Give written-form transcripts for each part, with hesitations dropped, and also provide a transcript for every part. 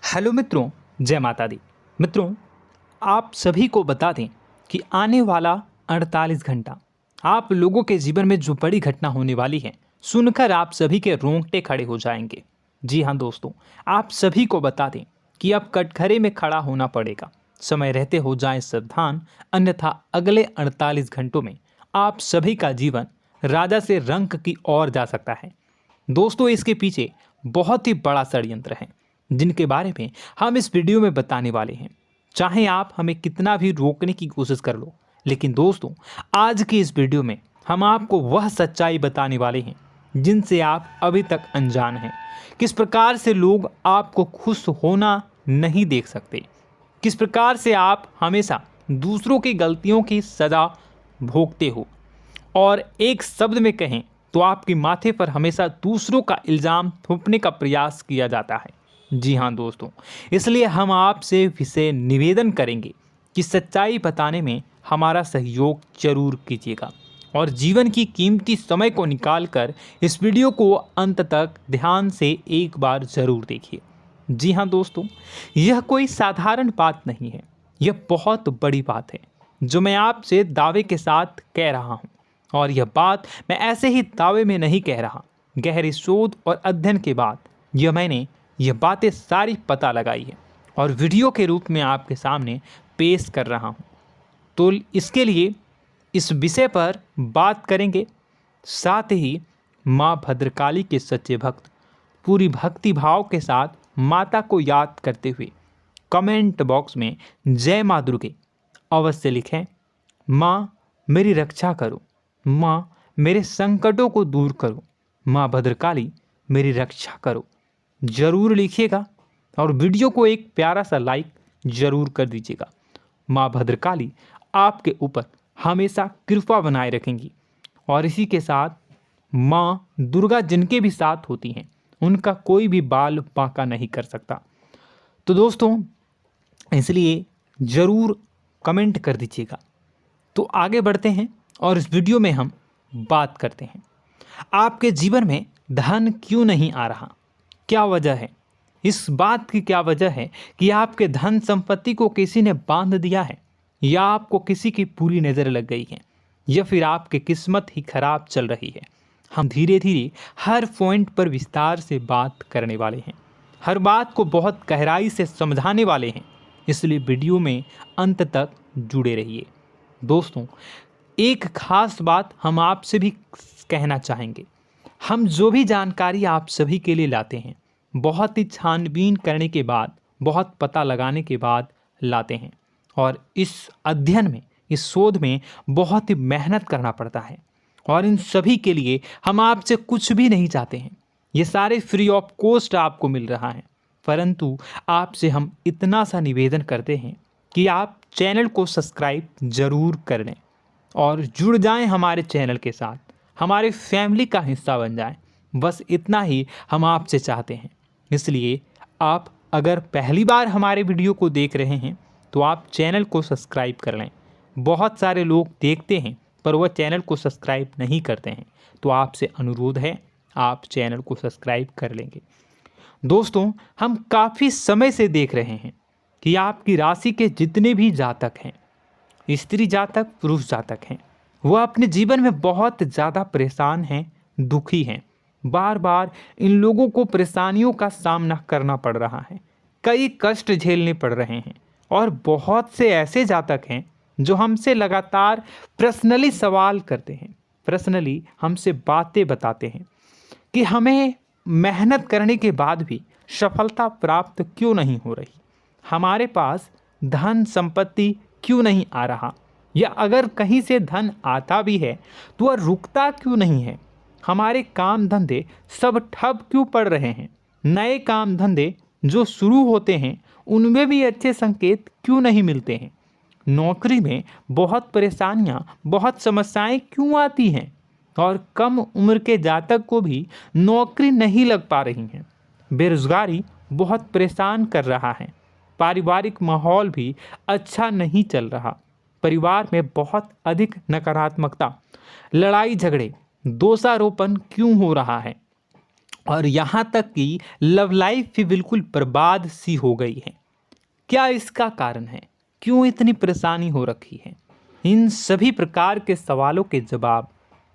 Hello मित्रों, जय माता दी। मित्रों, आप सभी को बता दें कि आने वाला 48 घंटा आप लोगों के जीवन में जो बड़ी घटना होने वाली है, सुनकर आप सभी के रोंगटे खड़े हो जाएंगे। जी हाँ दोस्तों, आप सभी को बता दें कि अब कटघरे में खड़ा होना पड़ेगा। समय रहते हो जाएं सावधान, अन्यथा अगले 48 घंटों में आप सभी का जीवन राजा से रंक की ओर जा सकता है। दोस्तों, इसके पीछे बहुत ही बड़ा षड्यंत्र है जिनके बारे में हम इस वीडियो में बताने वाले हैं। चाहे आप हमें कितना भी रोकने की कोशिश कर लो, लेकिन दोस्तों आज की इस वीडियो में हम आपको वह सच्चाई बताने वाले हैं जिनसे आप अभी तक अनजान हैं। किस प्रकार से लोग आपको खुश होना नहीं देख सकते, किस प्रकार से आप हमेशा दूसरों की गलतियों की सज़ा भोगते हो, और एक शब्द में कहें तो आपके माथे पर हमेशा दूसरों का इल्ज़ाम थोपने का प्रयास किया जाता है। जी हाँ दोस्तों, इसलिए हम आपसे विशेष निवेदन करेंगे कि सच्चाई बताने में हमारा सहयोग जरूर कीजिएगा और जीवन की कीमती समय को निकालकर इस वीडियो को अंत तक ध्यान से एक बार ज़रूर देखिए। जी हाँ दोस्तों, यह कोई साधारण बात नहीं है, यह बहुत बड़ी बात है जो मैं आपसे दावे के साथ कह रहा हूँ। और यह बात मैं ऐसे ही दावे में नहीं कह रहा, गहरी शोध और अध्ययन के बाद मैंने यह बातें सारी पता लगाई है और वीडियो के रूप में आपके सामने पेश कर रहा हूँ। तो इसके लिए इस विषय पर बात करेंगे। साथ ही माँ भद्रकाली के सच्चे भक्त पूरी भक्ति भाव के साथ माता को याद करते हुए कमेंट बॉक्स में जय माँ दुर्गे अवश्य लिखें। माँ मेरी रक्षा करो, माँ मेरे संकटों को दूर करो, माँ भद्रकाली मेरी रक्षा करो, ज़रूर लिखिएगा और वीडियो को एक प्यारा सा लाइक ज़रूर कर दीजिएगा। माँ भद्रकाली आपके ऊपर हमेशा कृपा बनाए रखेंगी और इसी के साथ माँ दुर्गा जिनके भी साथ होती हैं उनका कोई भी बाल बांका नहीं कर सकता। तो दोस्तों, इसलिए ज़रूर कमेंट कर दीजिएगा। तो आगे बढ़ते हैं और इस वीडियो में हम बात करते हैं, आपके जीवन में धन क्यों नहीं आ रहा, क्या वजह है। इस बात की क्या वजह है कि आपके धन संपत्ति को किसी ने बांध दिया है, या आपको किसी की पूरी नज़र लग गई है, या फिर आपकी किस्मत ही खराब चल रही है। हम धीरे धीरे हर पॉइंट पर विस्तार से बात करने वाले हैं, हर बात को बहुत गहराई से समझाने वाले हैं, इसलिए वीडियो में अंत तक जुड़े रहिए। दोस्तों, एक खास बात हम आपसे भी कहना चाहेंगे, हम जो भी जानकारी आप सभी के लिए लाते हैं बहुत ही छानबीन करने के बाद, बहुत पता लगाने के बाद लाते हैं, और इस अध्ययन में, इस शोध में बहुत ही मेहनत करना पड़ता है। और इन सभी के लिए हम आपसे कुछ भी नहीं चाहते हैं, ये सारे फ्री ऑफ कॉस्ट आपको मिल रहा है, परंतु आपसे हम इतना सा निवेदन करते हैं कि आप चैनल को सब्सक्राइब ज़रूर कर लें और जुड़ जाएं हमारे चैनल के साथ, हमारे फैमिली का हिस्सा बन जाएं। बस इतना ही हम आपसे चाहते हैं। इसलिए आप अगर पहली बार हमारे वीडियो को देख रहे हैं तो आप चैनल को सब्सक्राइब कर लें। बहुत सारे लोग देखते हैं पर वह चैनल को सब्सक्राइब नहीं करते हैं, तो आपसे अनुरोध है आप चैनल को सब्सक्राइब कर लेंगे। दोस्तों, हम काफ़ी समय से देख रहे हैं कि आपकी राशि के जितने भी जातक हैं, स्त्री जातक, पुरुष जातक हैं, वह अपने जीवन में बहुत ज़्यादा परेशान हैं, दुखी हैं। बार बार इन लोगों को परेशानियों का सामना करना पड़ रहा है, कई कष्ट झेलने पड़ रहे हैं। और बहुत से ऐसे जातक हैं जो हमसे लगातार पर्सनली सवाल करते हैं, पर्सनली हमसे बातें बताते हैं कि हमें मेहनत करने के बाद भी सफलता प्राप्त क्यों नहीं हो रही, हमारे पास धन संपत्ति क्यों नहीं आ रहा, या अगर कहीं से धन आता भी है तो वह रुकता क्यों नहीं है, हमारे काम धंधे सब ठप क्यों पड़ रहे हैं, नए काम धंधे जो शुरू होते हैं उनमें भी अच्छे संकेत क्यों नहीं मिलते हैं, नौकरी में बहुत परेशानियां, बहुत समस्याएं क्यों आती हैं, और कम उम्र के जातक को भी नौकरी नहीं लग पा रही हैं, बेरोजगारी बहुत परेशान कर रहा है, पारिवारिक माहौल भी अच्छा नहीं चल रहा, परिवार में बहुत अधिक नकारात्मकता, लड़ाई झगड़े, दोषारोपण क्यों हो रहा है, और यहाँ तक कि लव लाइफ भी बिल्कुल बर्बाद सी हो गई है। क्या इसका कारण है? क्यों इतनी परेशानी हो रखी है? इन सभी प्रकार के सवालों के जवाब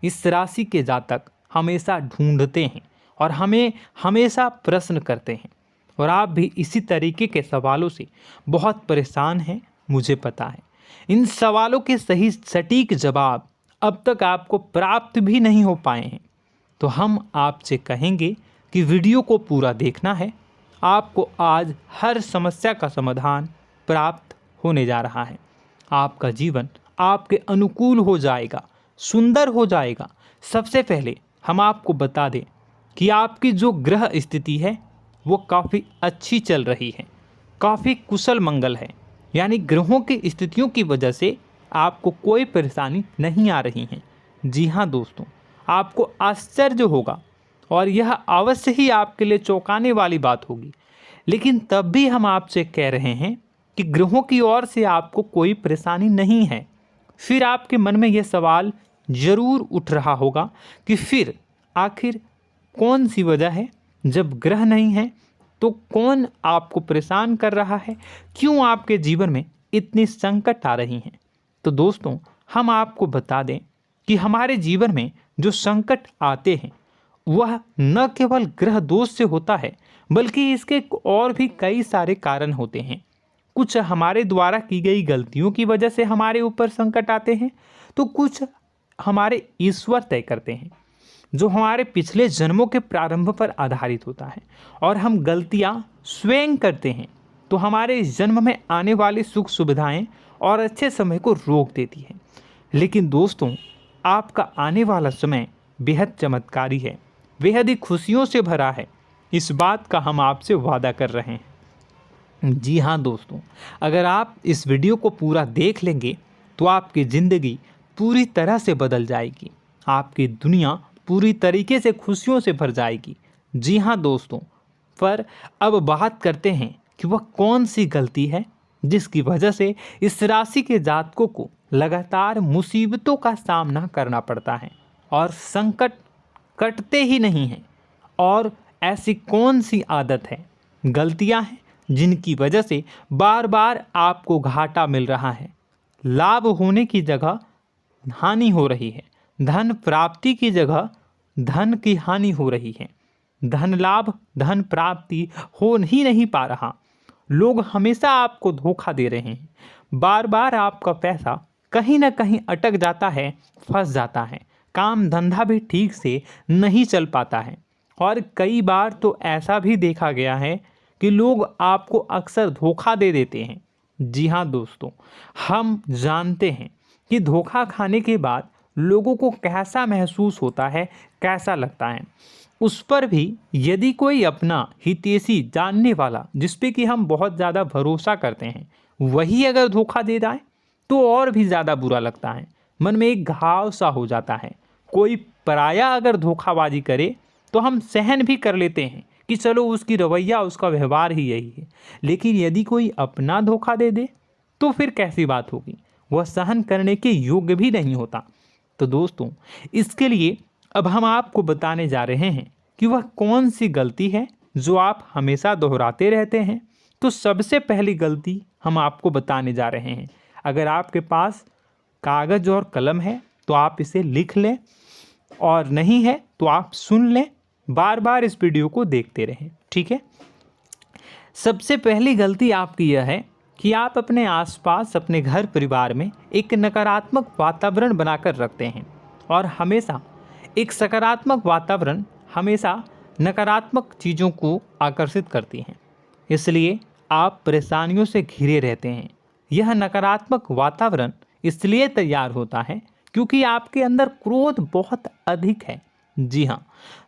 इस राशि के जातक हमेशा ढूंढते हैं और हमें हमेशा प्रश्न करते हैं। और आप भी इसी तरीके के सवालों से बहुत परेशान हैं, मुझे पता है। इन सवालों के सही सटीक जवाब अब तक आपको प्राप्त भी नहीं हो पाए हैं। तो हम आपसे कहेंगे कि वीडियो को पूरा देखना है। आपको आज हर समस्या का समाधान प्राप्त होने जा रहा है। आपका जीवन आपके अनुकूल हो जाएगा, सुंदर हो जाएगा। सबसे पहले हम आपको बता दें कि आपकी जो ग्रह स्थिति है वो काफ़ी अच्छी चल रही है, काफ़ी कुशल मंगल है। यानी ग्रहों की स्थितियों की वजह से आपको कोई परेशानी नहीं आ रही है। जी हाँ दोस्तों, आपको आश्चर्य होगा और यह अवश्य ही आपके लिए चौंकाने वाली बात होगी। लेकिन तब भी हम आपसे कह रहे हैं कि ग्रहों की ओर से आपको कोई परेशानी नहीं है। फिर आपके मन में यह सवाल जरूर उठ रहा होगा कि फिर आखिर कौन सी वजह है? जब ग्रह नहीं है तो कौन आपको परेशान कर रहा है? क्यों आपके जीवन में इतनी संकट आ रही हैं? तो दोस्तों, हम आपको बता दें कि हमारे जीवन में जो संकट आते हैं वह न केवल ग्रह दोष से होता है, बल्कि इसके और भी कई सारे कारण होते हैं। कुछ हमारे द्वारा की गई गलतियों की वजह से हमारे ऊपर संकट आते हैं, तो कुछ हमारे ईश्वर तय करते हैं, जो हमारे पिछले जन्मों के प्रारंभ पर आधारित होता है। और हम गलतियां स्वयं करते हैं तो हमारे इस जन्म में आने वाली सुख सुविधाएं और अच्छे समय को रोक देती है। लेकिन दोस्तों, आपका आने वाला समय बेहद चमत्कारी है, बेहद ही खुशियों से भरा है। इस बात का हम आपसे वादा कर रहे हैं। जी हाँ दोस्तों, अगर आप इस वीडियो को पूरा देख लेंगे तो आपकी ज़िंदगी पूरी तरह से बदल जाएगी, आपकी दुनिया पूरी तरीके से खुशियों से भर जाएगी। जी हाँ दोस्तों, पर अब बात करते हैं कि वह कौन सी गलती है जिसकी वजह से इस राशि के जातकों को लगातार मुसीबतों का सामना करना पड़ता है और संकट कटते ही नहीं हैं। और ऐसी कौन सी आदत है, गलतियां हैं जिनकी वजह से बार बार आपको घाटा मिल रहा है, लाभ होने की जगह हानि हो रही है, धन प्राप्ति की जगह धन की हानि हो रही है, धन लाभ धन प्राप्ति हो ही नहीं पा रहा, लोग हमेशा आपको धोखा दे रहे हैं, बार बार आपका पैसा कहीं ना कहीं अटक जाता है, फंस जाता है, काम धंधा भी ठीक से नहीं चल पाता है। और कई बार तो ऐसा भी देखा गया है कि लोग आपको अक्सर धोखा दे देते हैं। जी हाँ दोस्तों, हम जानते हैं कि धोखा खाने के बाद लोगों को कैसा महसूस होता है, कैसा लगता है। उस पर भी यदि कोई अपना हितैषी जानने वाला, जिस पे कि हम बहुत ज़्यादा भरोसा करते हैं, वही अगर धोखा दे जाए तो और भी ज़्यादा बुरा लगता है, मन में एक घाव सा हो जाता है। कोई पराया अगर धोखाबाजी करे तो हम सहन भी कर लेते हैं कि चलो उसकी रवैया, उसका व्यवहार ही यही है। लेकिन यदि कोई अपना धोखा दे दे तो फिर कैसी बात होगी, वह सहन करने के योग्य भी नहीं होता। तो दोस्तों, इसके लिए अब हम आपको बताने जा रहे हैं कि वह कौन सी गलती है जो आप हमेशा दोहराते रहते हैं। तो सबसे पहली गलती हम आपको बताने जा रहे हैं। अगर आपके पास कागज़ और कलम है तो आप इसे लिख लें, और नहीं है तो आप सुन लें, बार बार इस वीडियो को देखते रहें, ठीक है। सबसे पहली गलती आपकी यह है कि आप अपने आसपास, अपने घर परिवार में एक नकारात्मक वातावरण बनाकर रखते हैं। और हमेशा एक सकारात्मक वातावरण हमेशा नकारात्मक चीज़ों को आकर्षित करती हैं, इसलिए आप परेशानियों से घिरे रहते हैं। यह नकारात्मक वातावरण इसलिए तैयार होता है क्योंकि आपके अंदर क्रोध बहुत अधिक है। जी हाँ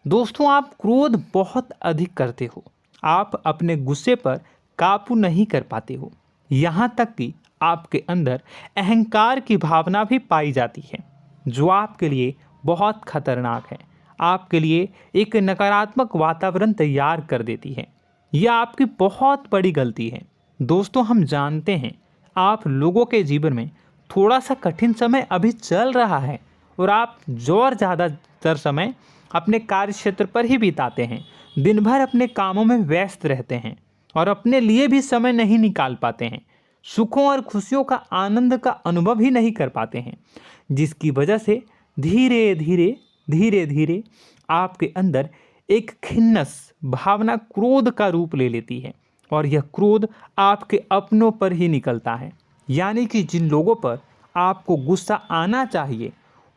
दोस्तों, आप क्रोध बहुत अधिक करते हो, आप अपने गुस्से पर काबू नहीं कर पाते हो, यहाँ तक कि आपके अंदर अहंकार की भावना भी पाई जाती है, जो आपके लिए बहुत खतरनाक है, आपके लिए एक नकारात्मक वातावरण तैयार कर देती है। यह आपकी बहुत बड़ी गलती है। दोस्तों, हम जानते हैं आप लोगों के जीवन में थोड़ा सा कठिन समय अभी चल रहा है और आप और ज़्यादातर समय अपने कार्य क्षेत्र पर ही बिताते हैं, दिन भर अपने कामों में व्यस्त रहते हैं और अपने लिए भी समय नहीं निकाल पाते हैं, सुखों और खुशियों का आनंद का अनुभव ही नहीं कर पाते हैं, जिसकी वजह से धीरे धीरे आपके अंदर एक खिन्नस भावना क्रोध का रूप ले लेती है और यह क्रोध आपके अपनों पर ही निकलता है। यानी कि जिन लोगों पर आपको गुस्सा आना चाहिए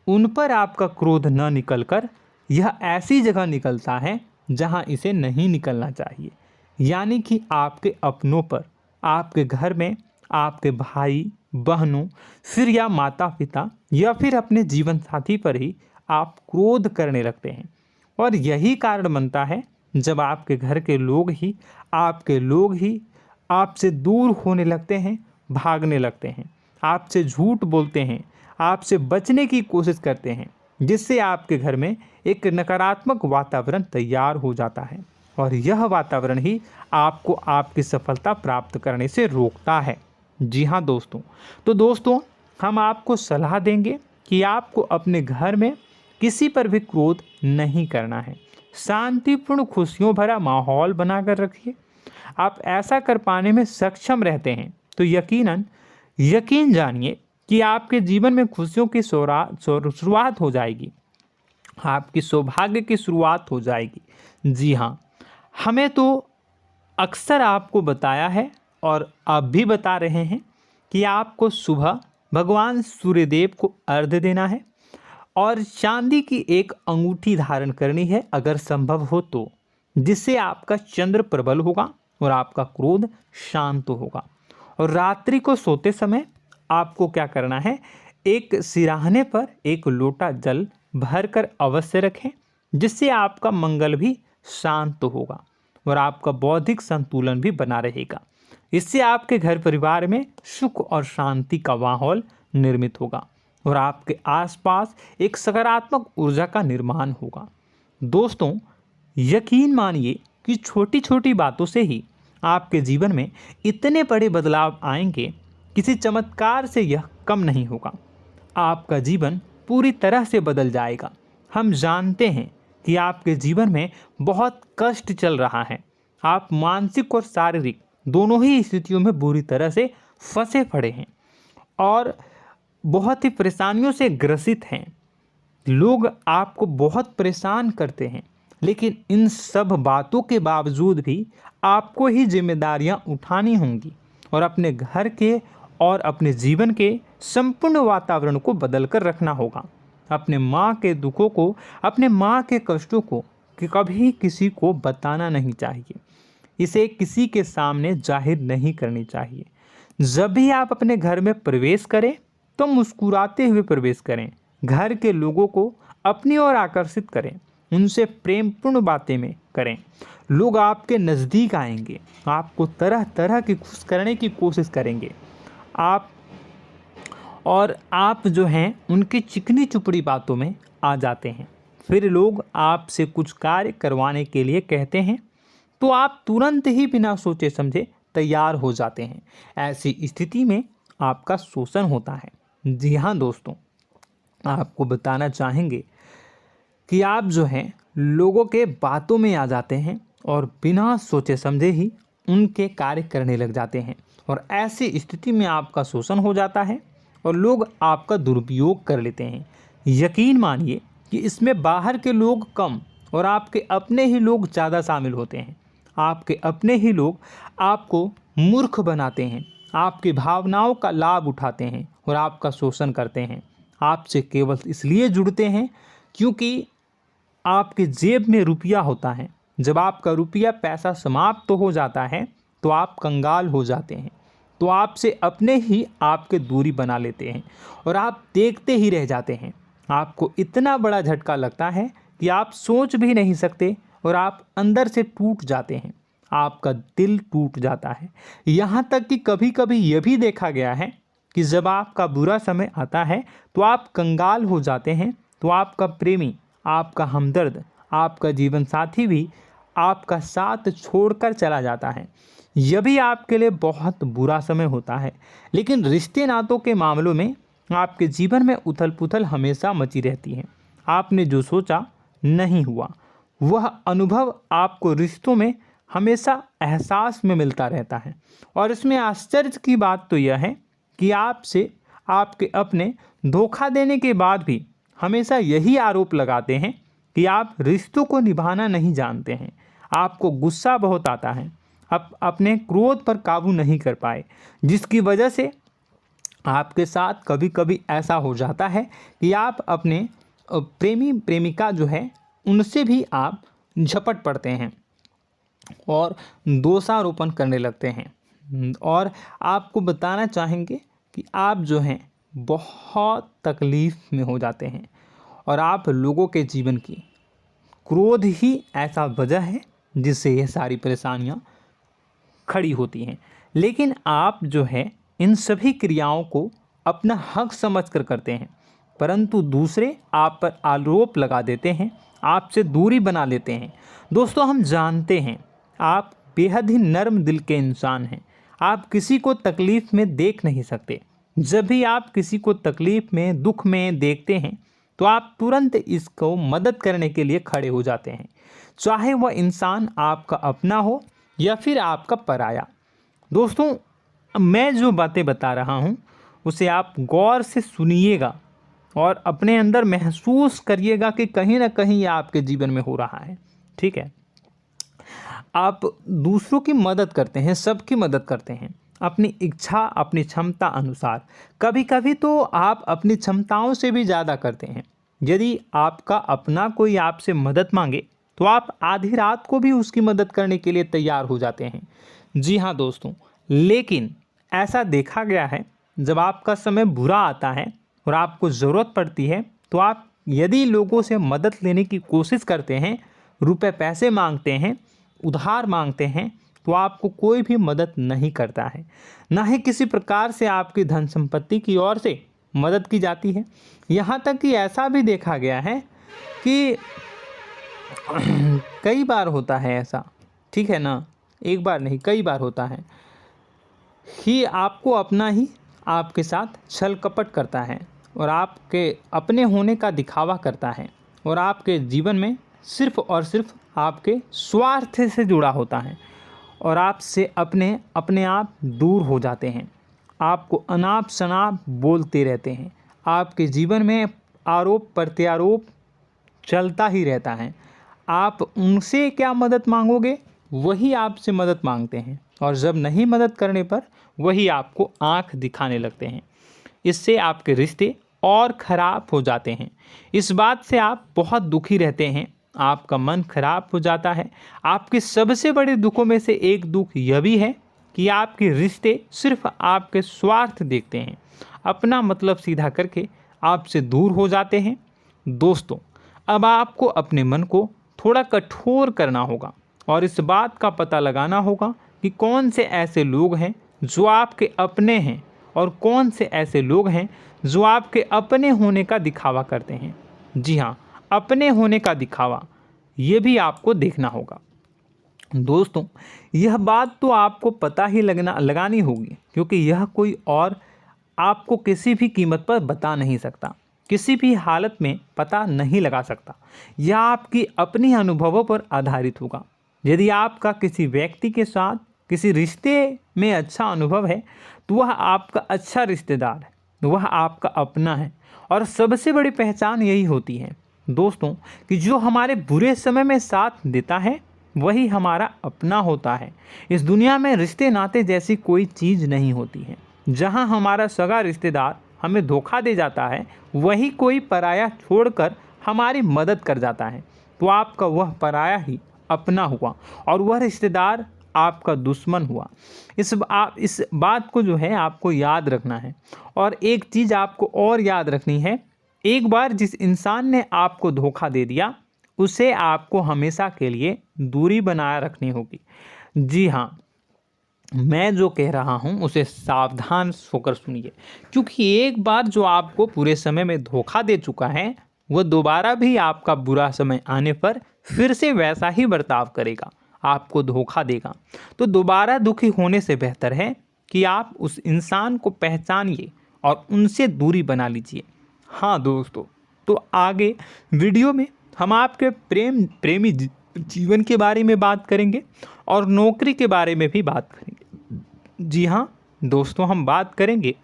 उन पर आपका क्रोध न निकलकर यह ऐसी जगह निकलता है जहां इसे नहीं निकलना चाहिए। यानी कि आपके अपनों पर, आपके घर में, आपके भाई बहनों, फिर या माता पिता या फिर अपने जीवन साथी पर ही आप क्रोध करने लगते हैं। और यही कारण बनता है जब आपके घर के लोग ही आपसे दूर होने लगते हैं, भागने लगते हैं, आपसे झूठ बोलते हैं, आपसे बचने की कोशिश करते हैं, जिससे आपके घर में एक नकारात्मक वातावरण तैयार हो जाता है और यह वातावरण ही आपको आपकी सफलता प्राप्त करने से रोकता है। जी हाँ दोस्तों, तो दोस्तों हम आपको सलाह देंगे कि आपको अपने घर में किसी पर भी क्रोध नहीं करना है। शांतिपूर्ण खुशियों भरा माहौल बनाकर रखिए। आप ऐसा कर पाने में सक्षम रहते हैं तो यकीन जानिए कि आपके जीवन में खुशियों की शुरुआत हो जाएगी, आपकी सौभाग्य की शुरुआत हो जाएगी। जी हाँ, हमें तो अक्सर आपको बताया है और अब भी बता रहे हैं कि आपको सुबह भगवान सूर्यदेव को अर्घ्य देना है और चांदी की एक अंगूठी धारण करनी है अगर संभव हो तो, जिससे आपका चंद्र प्रबल होगा और आपका क्रोध शांत होगा। और रात्रि को सोते समय आपको क्या करना है, एक सिराहने पर एक लोटा जल भरकर अवश्य रखें, जिससे आपका मंगल भी शांत होगा और आपका बौद्धिक संतुलन भी बना रहेगा। इससे आपके घर परिवार में सुख और शांति का माहौल निर्मित होगा और आपके आसपास एक सकारात्मक ऊर्जा का निर्माण होगा। दोस्तों यकीन मानिए कि छोटी छोटी बातों से ही आपके जीवन में इतने बड़े बदलाव आएंगे, किसी चमत्कार से यह कम नहीं होगा। आपका जीवन पूरी तरह से बदल जाएगा। हम जानते हैं कि आपके जीवन में बहुत कष्ट चल रहा है, आप मानसिक और शारीरिक दोनों ही स्थितियों में बुरी तरह से फंसे पड़े हैं और बहुत ही परेशानियों से ग्रसित हैं। लोग आपको बहुत परेशान करते हैं, लेकिन इन सब बातों के बावजूद भी आपको ही जिम्मेदारियां उठानी होंगी और अपने घर के और अपने जीवन के संपूर्ण वातावरण को बदल कर रखना होगा। अपने माँ के दुखों को, अपने माँ के कष्टों को कभी किसी को बताना नहीं चाहिए, इसे किसी के सामने जाहिर नहीं करनी चाहिए। जब भी आप अपने घर में प्रवेश करें तो मुस्कुराते हुए प्रवेश करें, घर के लोगों को अपनी ओर आकर्षित करें, उनसे प्रेमपूर्ण बातें में करें। लोग आपके नज़दीक आएंगे, आपको तरह तरह की खुश करने की कोशिश करेंगे। आप जो हैं उनकी चिकनी चुपड़ी बातों में आ जाते हैं। फिर लोग आपसे कुछ कार्य करवाने के लिए कहते हैं तो आप तुरंत ही बिना सोचे समझे तैयार हो जाते हैं। ऐसी स्थिति में आपका शोषण होता है। जी हाँ दोस्तों, आपको बताना चाहेंगे कि आप जो हैं लोगों के बातों में आ जाते हैं और बिना सोचे समझे ही उनके कार्य करने लग जाते हैं और ऐसी स्थिति में आपका शोषण हो जाता है और लोग आपका दुरुपयोग कर लेते हैं। यकीन मानिए कि इसमें बाहर के लोग कम और आपके अपने ही लोग ज़्यादा शामिल होते हैं। आपके अपने ही लोग आपको मूर्ख बनाते हैं, आपकी भावनाओं का लाभ उठाते हैं और आपका शोषण करते हैं। आपसे केवल इसलिए जुड़ते हैं क्योंकि आपके जेब में रुपया होता है। जब आपका रुपया पैसा समाप्त हो जाता है तो आप कंगाल हो जाते हैं, तो आपसे अपने ही आपके दूरी बना लेते हैं और आप देखते ही रह जाते हैं। आपको इतना बड़ा झटका लगता है कि आप सोच भी नहीं सकते और आप अंदर से टूट जाते हैं, आपका दिल टूट जाता है। यहाँ तक कि कभी कभी यह भी देखा गया है कि जब आपका बुरा समय आता है तो आप कंगाल हो जाते हैं, तो आपका प्रेमी, आपका हमदर्द, आपका जीवन साथी भी आपका साथ छोड़कर चला जाता है। यह भी आपके लिए बहुत बुरा समय होता है। लेकिन रिश्ते नातों के मामलों में आपके जीवन में उथल पुथल हमेशा मची रहती है। आपने जो सोचा नहीं हुआ। वह अनुभव आपको रिश्तों में हमेशा एहसास में मिलता रहता है। और इसमें आश्चर्य की बात तो यह है कि आपसे आपके अपने धोखा देने के बाद भी हमेशा यही आरोप लगाते हैं कि आप रिश्तों को निभाना नहीं जानते हैं। आपको गुस्सा बहुत आता है, आप अपने क्रोध पर काबू नहीं कर पाए, जिसकी वजह से आपके साथ कभी कभी ऐसा हो जाता है कि आप अपने प्रेमी प्रेमिका जो है उनसे भी आप झपट पड़ते हैं और दोषारोपण करने लगते हैं। और आपको बताना चाहेंगे कि आप जो हैं बहुत तकलीफ़ में हो जाते हैं और आप लोगों के जीवन की क्रोध ही ऐसा वजह है जिससे ये सारी परेशानियां खड़ी होती हैं। लेकिन आप जो है इन सभी क्रियाओं को अपना हक समझकर करते हैं, परंतु दूसरे आप पर आरोप लगा देते हैं, आपसे दूरी बना लेते हैं। दोस्तों, हम जानते हैं आप बेहद ही नर्म दिल के इंसान हैं। आप किसी को तकलीफ़ में देख नहीं सकते। जब भी आप किसी को तकलीफ़ में, दुख में देखते हैं तो आप तुरंत इसको मदद करने के लिए खड़े हो जाते हैं, चाहे वह इंसान आपका अपना हो या फिर आपका पराया। दोस्तों, मैं जो बातें बता रहा हूँ उसे आप गौर से सुनिएगा और अपने अंदर महसूस करिएगा कि कहीं ना कहीं ये आपके जीवन में हो रहा है। ठीक है, आप दूसरों की मदद करते हैं, सबकी मदद करते हैं अपनी इच्छा, अपनी क्षमता अनुसार। कभी कभी तो आप अपनी क्षमताओं से भी ज़्यादा करते हैं। यदि आपका अपना कोई आपसे मदद मांगे तो आप आधी रात को भी उसकी मदद करने के लिए तैयार हो जाते हैं। जी हाँ दोस्तों, लेकिन ऐसा देखा गया है जब आपका समय बुरा आता है और आपको ज़रूरत पड़ती है तो आप यदि लोगों से मदद लेने की कोशिश करते हैं, रुपए पैसे मांगते हैं, उधार मांगते हैं, तो आपको कोई भी मदद नहीं करता है। ना ही किसी प्रकार से आपकी धन संपत्ति की ओर से मदद की जाती है। यहाँ तक कि ऐसा भी देखा गया है कि कई बार होता है ऐसा, ठीक है ना, एक बार नहीं कई बार होता है कि आपको अपना ही आपके साथ छल कपट करता है और आपके अपने होने का दिखावा करता है और आपके जीवन में सिर्फ और सिर्फ आपके स्वार्थ से जुड़ा होता है और आपसे अपने आप दूर हो जाते हैं। आपको अनाप शनाप बोलते रहते हैं। आपके जीवन में आरोप प्रत्यारोप चलता ही रहता है। आप उनसे क्या मदद मांगोगे, वही आपसे मदद मांगते हैं और जब नहीं मदद करने पर वही आपको आंख दिखाने लगते हैं। इससे आपके रिश्ते और ख़राब हो जाते हैं। इस बात से आप बहुत दुखी रहते हैं, आपका मन खराब हो जाता है। आपके सबसे बड़े दुखों में से एक दुख यह भी है कि आपके रिश्ते सिर्फ आपके स्वार्थ देखते हैं, अपना मतलब सीधा करके आपसे दूर हो जाते हैं। दोस्तों, अब आपको अपने मन को थोड़ा कठोर करना होगा और इस बात का पता लगाना होगा कि कौन से ऐसे लोग हैं जो आपके अपने हैं और कौन से ऐसे लोग हैं जो आपके अपने होने का दिखावा करते हैं। जी हाँ, अपने होने का दिखावा, ये भी आपको देखना होगा। दोस्तों, यह बात तो आपको पता ही लगानी होगी, क्योंकि यह कोई और आपको किसी भी कीमत पर बता नहीं सकता, किसी भी हालत में पता नहीं लगा सकता। यह आपकी अपनी अनुभवों पर आधारित होगा। यदि आपका किसी व्यक्ति के साथ किसी रिश्ते में अच्छा अनुभव है तो वह आपका अच्छा रिश्तेदार है, वह आपका अपना है। और सबसे बड़ी पहचान यही होती है दोस्तों कि जो हमारे बुरे समय में साथ देता है वही हमारा अपना होता है। इस दुनिया में रिश्ते नाते जैसी कोई चीज़ नहीं होती है। जहां हमारा सगा रिश्तेदार हमें धोखा दे जाता है, वही कोई पराया छोड़कर हमारी मदद कर जाता है, तो आपका वह पराया ही अपना हुआ और वह रिश्तेदार आपका दुश्मन हुआ। इस बात को जो है आपको याद रखना है। और एक चीज़ आपको और याद रखनी है, एक बार जिस इंसान ने आपको धोखा दे दिया उसे आपको हमेशा के लिए दूरी बनाए रखनी होगी। जी हाँ, मैं जो कह रहा हूँ उसे सावधान होकर सुनिए, क्योंकि एक बार जो आपको पूरे समय में धोखा दे चुका है वह दोबारा भी आपका बुरा समय आने पर फिर से वैसा ही बर्ताव करेगा, आपको धोखा देगा। तो दोबारा दुखी होने से बेहतर है कि आप उस इंसान को पहचानिए और उनसे दूरी बना लीजिए। हाँ दोस्तों, तो आगे वीडियो में हम आपके प्रेमी जीवन के बारे में बात करेंगे और नौकरी के बारे में भी बात करेंगे। जी हाँ दोस्तों, हम बात करेंगे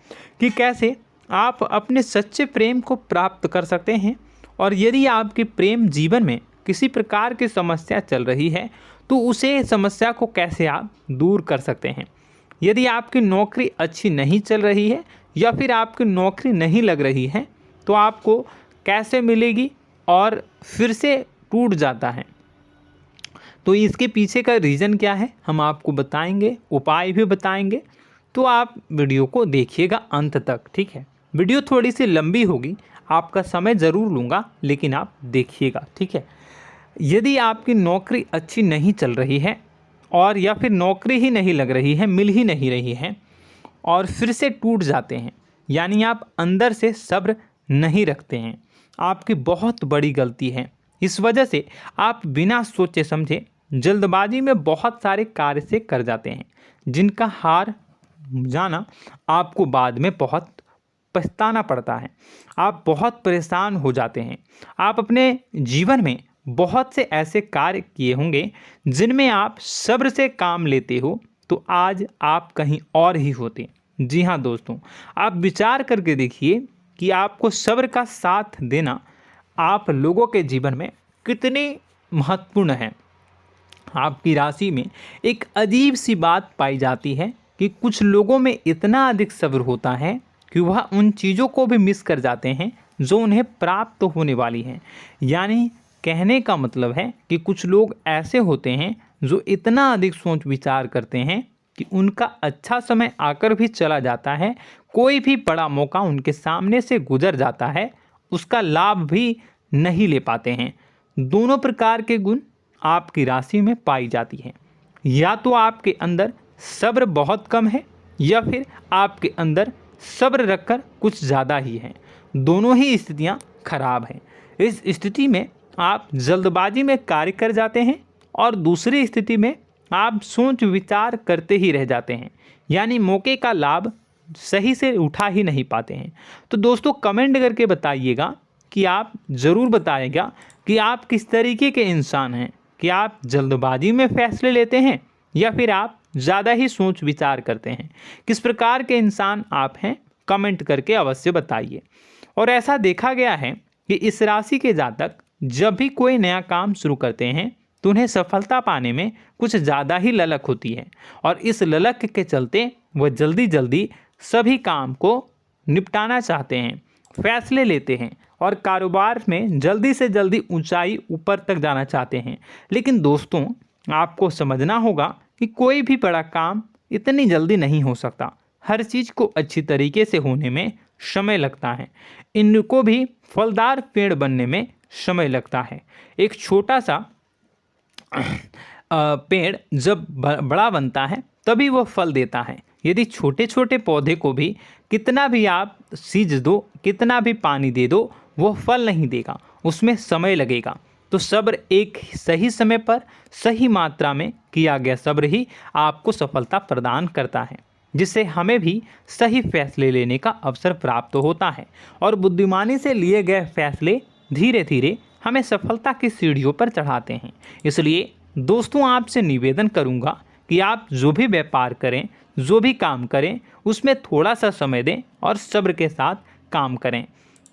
कि कैसे आप अपने सच्चे प्रेम को प्राप्त कर सकते हैं, और यदि आपके प्रेम जीवन में किसी प्रकार की समस्या चल रही है तो उसे समस्या को कैसे आप दूर कर सकते हैं। यदि आपकी नौकरी अच्छी नहीं चल रही है या फिर आपकी नौकरी नहीं लग रही है तो आपको कैसे मिलेगी और फिर से टूट जाता है, तो इसके पीछे का रीज़न क्या है हम आपको बताएंगे, उपाय भी बताएंगे। तो आप वीडियो को देखिएगा अंत तक, ठीक है। वीडियो थोड़ी सी लंबी होगी, आपका समय ज़रूर लूँगा, लेकिन आप देखिएगा, ठीक है। यदि आपकी नौकरी अच्छी नहीं चल रही है और या फिर नौकरी ही नहीं लग रही है, मिल ही नहीं रही है और फिर से टूट जाते हैं, यानी आप अंदर से सब्र नहीं रखते हैं, आपकी बहुत बड़ी गलती है। इस वजह से आप बिना सोचे समझे जल्दबाजी में बहुत सारे कार्य से कर जाते हैं, जिनका हार जाना आपको बाद में बहुत पछताना पड़ता है। आप बहुत परेशान हो जाते हैं। आप अपने जीवन में बहुत से ऐसे कार्य किए होंगे जिनमें आप सब्र से काम लेते हो, तो आज आप कहीं और ही होते। जी हाँ दोस्तों, आप विचार करके देखिए कि आपको सब्र का साथ देना आप लोगों के जीवन में कितने महत्वपूर्ण है। आपकी राशि में एक अजीब सी बात पाई जाती है कि कुछ लोगों में इतना अधिक सब्र होता है कि वह उन चीज़ों को भी मिस कर जाते हैं जो उन्हें प्राप्त होने वाली हैं। यानी कहने का मतलब है कि कुछ लोग ऐसे होते हैं जो इतना अधिक सोच विचार करते हैं कि उनका अच्छा समय आकर भी चला जाता है, कोई भी बड़ा मौका उनके सामने से गुजर जाता है, उसका लाभ भी नहीं ले पाते हैं। दोनों प्रकार के गुण आपकी राशि में पाई जाती हैं। या तो आपके अंदर सब्र बहुत कम है या फिर आपके अंदर सब्र रखकर कुछ ज़्यादा ही है। दोनों ही स्थितियाँ खराब हैं। इस स्थिति में आप जल्दबाजी में कार्य कर जाते हैं और दूसरी स्थिति में आप सोच विचार करते ही रह जाते हैं, यानी मौके का लाभ सही से उठा ही नहीं पाते हैं। तो दोस्तों कमेंट करके बताइएगा कि आप ज़रूर बताइएगा कि आप किस तरीके के इंसान हैं, कि आप जल्दबाजी में फैसले लेते हैं या फिर आप ज़्यादा ही सोच विचार करते हैं। किस प्रकार के इंसान आप हैं, कमेंट करके अवश्य बताइए। और ऐसा देखा गया है कि इस राशि के जातक जब भी कोई नया काम शुरू करते हैं तो उन्हें सफलता पाने में कुछ ज़्यादा ही ललक होती है, और इस ललक के चलते वह जल्दी जल्दी सभी काम को निपटाना चाहते हैं, फैसले लेते हैं और कारोबार में जल्दी से जल्दी ऊंचाई ऊपर तक जाना चाहते हैं। लेकिन दोस्तों आपको समझना होगा कि कोई भी बड़ा काम इतनी जल्दी नहीं हो सकता। हर चीज़ को अच्छी तरीके से होने में समय लगता है। इनको भी फलदार पेड़ बनने में समय लगता है। एक छोटा सा पेड़ जब बड़ा बनता है तभी वो फल देता है। यदि छोटे छोटे पौधे को भी कितना भी आप सींच दो, कितना भी पानी दे दो, वो फल नहीं देगा, उसमें समय लगेगा। तो सब्र एक सही समय पर सही मात्रा में किया गया सब्र ही आपको सफलता प्रदान करता है, जिससे हमें भी सही फैसले लेने का अवसर प्राप्त होता है। और बुद्धिमानी से लिए गए फैसले धीरे धीरे हमें सफलता की सीढ़ियों पर चढ़ाते हैं। इसलिए दोस्तों आपसे निवेदन करूंगा कि आप जो भी व्यापार करें, जो भी काम करें, उसमें थोड़ा सा समय दें और सब्र के साथ काम करें।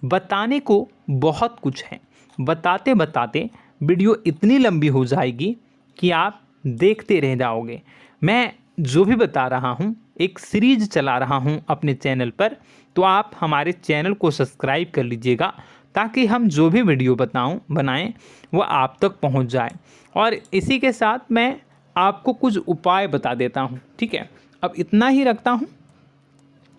बताने को बहुत कुछ है, बताते बताते वीडियो इतनी लंबी हो जाएगी कि आप देखते रह जाओगे। मैं जो भी बता रहा हूँ एक सीरीज चला रहा हूँ अपने चैनल पर, तो आप हमारे चैनल को सब्सक्राइब कर लीजिएगा ताकि हम जो भी वीडियो बनाएं वो आप तक पहुँच जाए। और इसी के साथ मैं आपको कुछ उपाय बता देता हूँ, ठीक है। अब इतना ही रखता हूँ।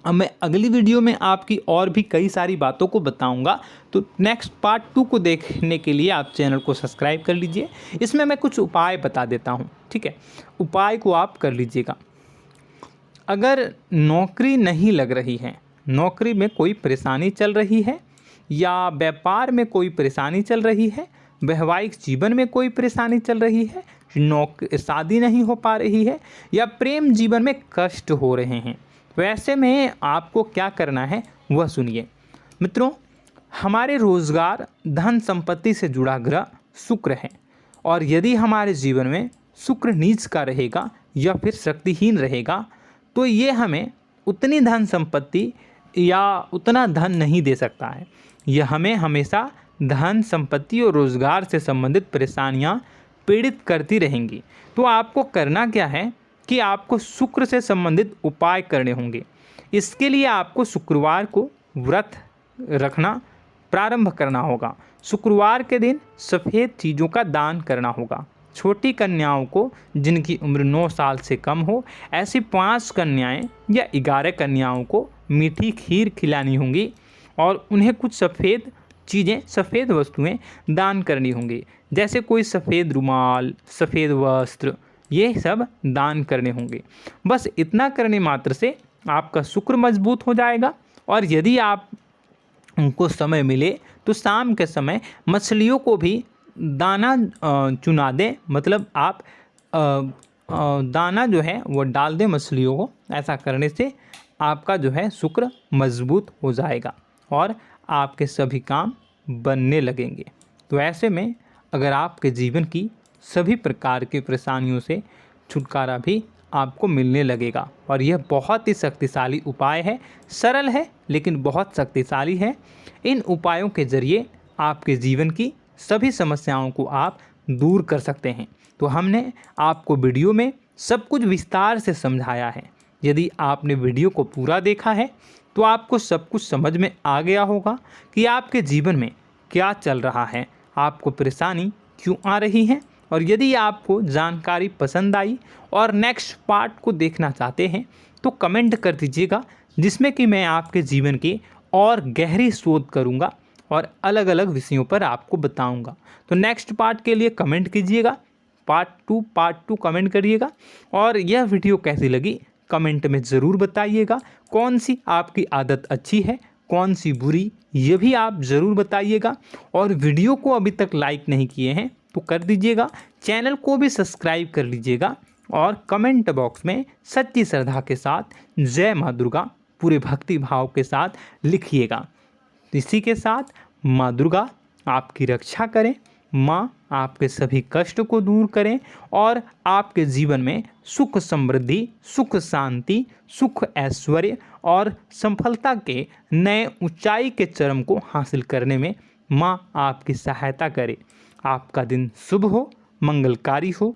अब मैं अगली वीडियो में आपकी और भी कई सारी बातों को बताऊंगा, तो नेक्स्ट पार्ट 2 को देखने के लिए आप चैनल को सब्सक्राइब कर लीजिए। इसमें मैं कुछ उपाय बता देता हूं, ठीक है। उपाय को आप कर लीजिएगा। अगर नौकरी नहीं लग रही है, नौकरी में कोई परेशानी चल रही है, या व्यापार में कोई परेशानी चल रही है, वैवाहिक जीवन में कोई परेशानी चल रही है, शादी नहीं हो पा रही है, या प्रेम जीवन में कष्ट हो रहे हैं, वैसे में आपको क्या करना है वह सुनिए। मित्रों, हमारे रोजगार धन संपत्ति से जुड़ा ग्रह शुक्र है, और यदि हमारे जीवन में शुक्र नीच का रहेगा या फिर शक्तिहीन रहेगा तो ये हमें उतनी धन संपत्ति या उतना धन नहीं दे सकता है। यह हमें हमेशा धन संपत्ति और रोजगार से संबंधित परेशानियां पीड़ित करती रहेंगी। तो आपको करना क्या है कि आपको शुक्र से संबंधित उपाय करने होंगे। इसके लिए आपको शुक्रवार को व्रत रखना प्रारंभ करना होगा। शुक्रवार के दिन सफ़ेद चीज़ों का दान करना होगा। छोटी कन्याओं को जिनकी उम्र 9 साल से कम हो, ऐसी 5 कन्याएं या 11 कन्याओं को मीठी खीर खिलानी होंगी और उन्हें कुछ सफ़ेद चीज़ें, सफ़ेद वस्तुएं दान करनी होंगी, जैसे कोई सफ़ेद रुमाल, सफ़ेद वस्त्र, ये सब दान करने होंगे। बस इतना करने मात्र से आपका शुक्र मजबूत हो जाएगा। और यदि आप उनको समय मिले तो शाम के समय मछलियों को भी दाना चुना दें, मतलब आप दाना जो है वो डाल दें मछलियों को। ऐसा करने से आपका जो है शुक्र मजबूत हो जाएगा और आपके सभी काम बनने लगेंगे। तो ऐसे में अगर आपके जीवन की सभी प्रकार की परेशानियों से छुटकारा भी आपको मिलने लगेगा। और यह बहुत ही शक्तिशाली उपाय है, सरल है लेकिन बहुत शक्तिशाली है। इन उपायों के ज़रिए आपके जीवन की सभी समस्याओं को आप दूर कर सकते हैं। तो हमने आपको वीडियो में सब कुछ विस्तार से समझाया है। यदि आपने वीडियो को पूरा देखा है तो आपको सब कुछ समझ में आ गया होगा कि आपके जीवन में क्या चल रहा है, आपको परेशानी क्यों आ रही है। और यदि आपको जानकारी पसंद आई और नेक्स्ट पार्ट को देखना चाहते हैं तो कमेंट कर दीजिएगा, जिसमें कि मैं आपके जीवन की और गहरी शोध करूंगा और अलग अलग विषयों पर आपको बताऊंगा। तो नेक्स्ट पार्ट के लिए कमेंट कीजिएगा, पार्ट टू कमेंट करिएगा। और यह वीडियो कैसी लगी कमेंट में ज़रूर बताइएगा। कौन सी आपकी आदत अच्छी है, कौन सी बुरी, ये भी आप ज़रूर बताइएगा। और वीडियो को अभी तक लाइक नहीं किए हैं तो कर दीजिएगा, चैनल को भी सब्सक्राइब कर लीजिएगा और कमेंट बॉक्स में सच्ची श्रद्धा के साथ जय माँ दुर्गा पूरे भक्ति भाव के साथ लिखिएगा। इसी के साथ माँ दुर्गा आपकी रक्षा करें, माँ आपके सभी कष्ट को दूर करें और आपके जीवन में सुख समृद्धि, सुख शांति, सुख ऐश्वर्य और सफलता के नए ऊंचाई के चरम को हासिल करने में माँ आपकी सहायता करे। आपका दिन शुभ हो, मंगलकारी हो।